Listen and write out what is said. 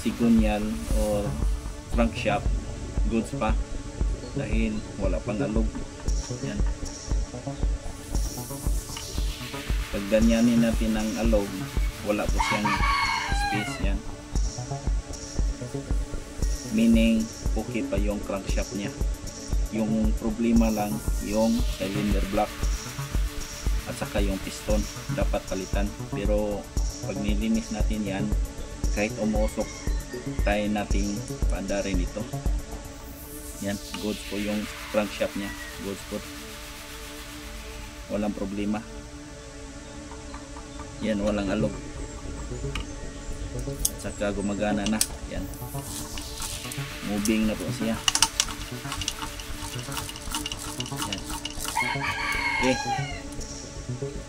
sigonyal or crankshaft, goods pa dahil wala pang alog. Yan. Pag ganyanin natin ang alog, wala po siyang space. Yan. Meaning okay pa yung crankshaft niya. Yung problema lang yung cylinder block at saka yung piston, dapat palitan. Pero pag nilinis natin yan, kahit umusok, try nating paandarin ito. Yan, goods po yung crankshaft nya, goods po, walang problema. Yan, walang alog at saka gumagana na. Yan, moving na po siya. Yan. Okay.